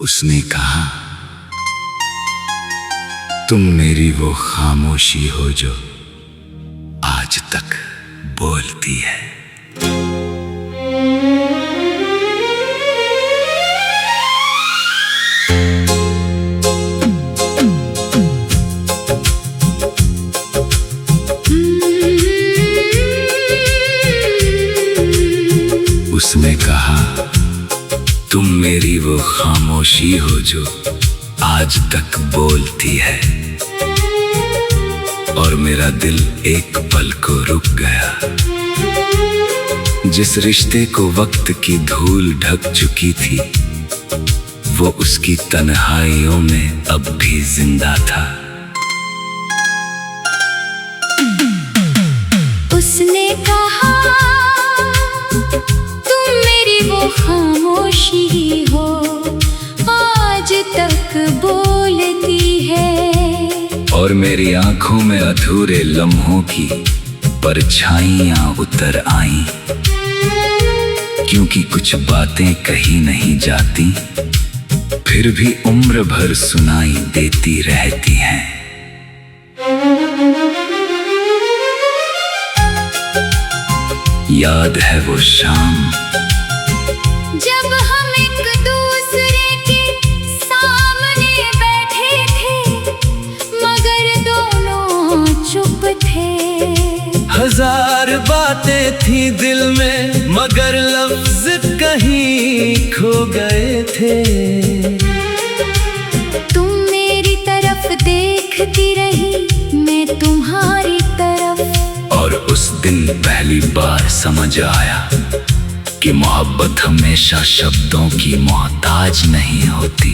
उसने कहा, तुम मेरी वो खामोशी हो जो आज तक बोलती है। उसने कहा, तुम मेरी वो खामोशी हो जो आज तक बोलती है। और मेरा दिल एक पल को रुक गया। जिस रिश्ते को वक्त की धूल ढक चुकी थी, वो उसकी तन्हाइयों में अब भी जिंदा था। उसने कहा, तुम मेरी वो खामोशी हो आज तक बोलती है। और मेरी आंखों में अधूरे लम्हों की परछाइयां उतर आईं, क्योंकि कुछ बातें कही नहीं जाती, फिर भी उम्र भर सुनाई देती रहती हैं। याद है वो शाम जब हम एक दूसरे के सामने बैठे थे, मगर दोनों चुप थे। हजार बातें थी दिल में, मगर लफ्ज कहीं खो गए थे। तुम मेरी तरफ देखती रही, मैं तुम्हारी तरफ। और उस दिन पहली बार समझ आया कि मोहब्बत हमेशा शब्दों की मोहताज नहीं होती।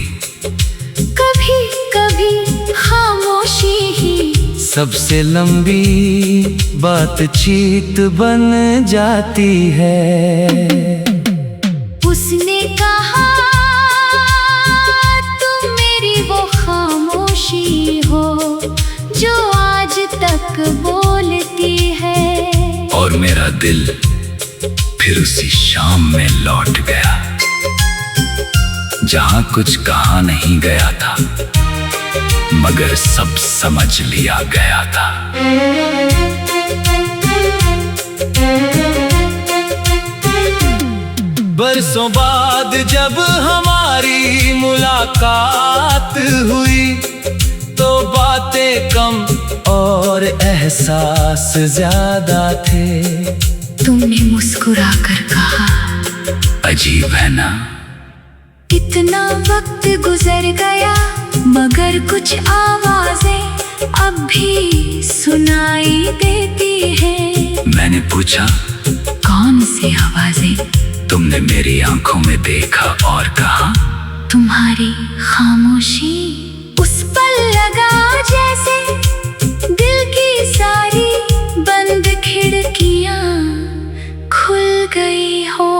कभी कभी खामोशी ही सबसे लंबी बातचीत बन जाती है। उसने कहा, तुम मेरी वो खामोशी हो जो आज तक बोलती है। और मेरा दिल फिर उसी शाम में लौट गया, जहां कुछ कहा नहीं गया था, मगर सब समझ लिया गया था। बरसों बाद जब हमारी मुलाकात हुई, तो बातें कम और एहसास ज्यादा थे। तुमने मुस्कुराकर कहा, अजीब है ना, इतना वक्त गुजर गया, मगर कुछ आवाजें अब भी सुनाई देती हैं। मैंने पूछा, कौन सी आवाजें? तुमने मेरी आंखों में देखा और कहा, तुम्हारी खामोशी। उस पल लगा जैसे दिल की सारी बंद खिड़कियां खुल गई हो।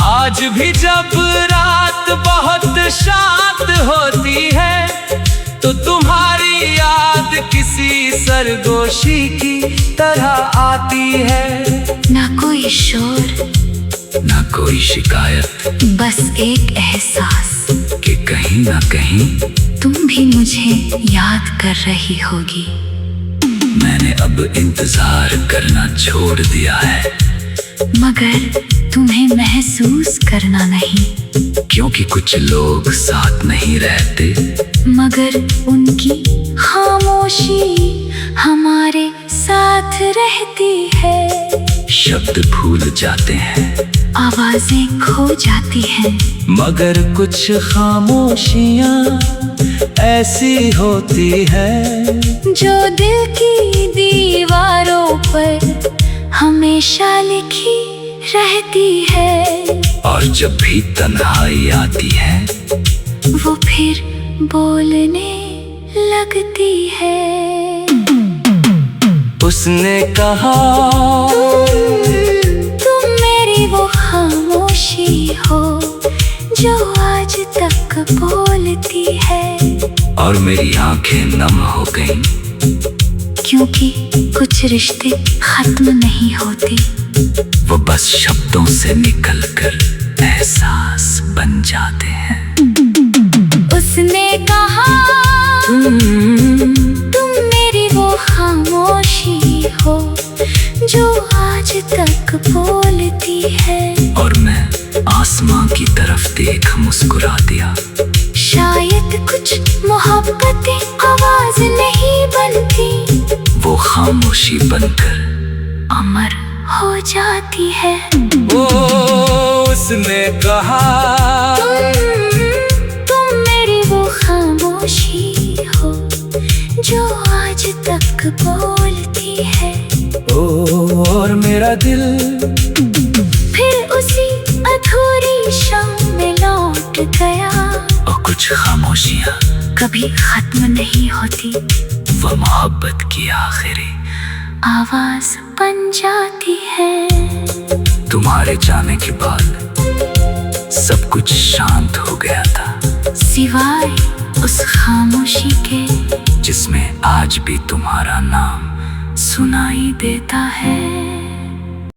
आज भी जब रात बहुत शांत होती है, तो तुम्हारी याद किसी सरगोशी की तरह आती है। ना कोई शोर, ना कोई शिकायत, बस एक एहसास कि कहीं ना कहीं तुम भी मुझे याद कर रही होगी। मैंने अब इंतजार करना छोड़ दिया है, मगर तुम्हें महसूस करना नहीं। क्योंकि कुछ लोग साथ नहीं रहते, मगर उनकी खामोशी हमारे साथ रहती है। शब्द भूल जाते हैं, आवाजें खो जाती हैं, मगर कुछ खामोशियां ऐसी होती है जो दिल की दीवारों पर हमेशा लिखी रहती है। और जब भी तन्हाई आती है, वो फिर बोलने लगती है। उसने कहा, तुम मेरी वो खामोशी हो जो आज तक बोलती है। और मेरी आंखें नम हो गईं, क्योंकि कुछ रिश्ते खत्म नहीं होते, वो बस शब्दों से निकलकर एहसास बन जाते हैं। उसने कहा तुम मेरी वो खामोशी हो जो आज तक बोलती है। और मैं आसमां की तरफ देख मुस्कुरा दिया। शायद कुछ मोहब्बतें आवाज नहीं बनती, वो खामोशी बनकर अमर हो जाती है। ओ उसने कहा तुम मेरी वो खामोशी हो जो आज तक बोलती है। ओ और मेरा दिल फिर उसी अधूरी शाम में लौट गया। और कुछ खामोशियां कभी खत्म नहीं होती, वो मोहब्बत की आखिरी आवाज बन जाती है। तुम्हारे जाने के बाद सब कुछ शांत हो गया था, सिवाय उस खामोशी के जिसमें आज भी तुम्हारा नाम सुनाई देता है।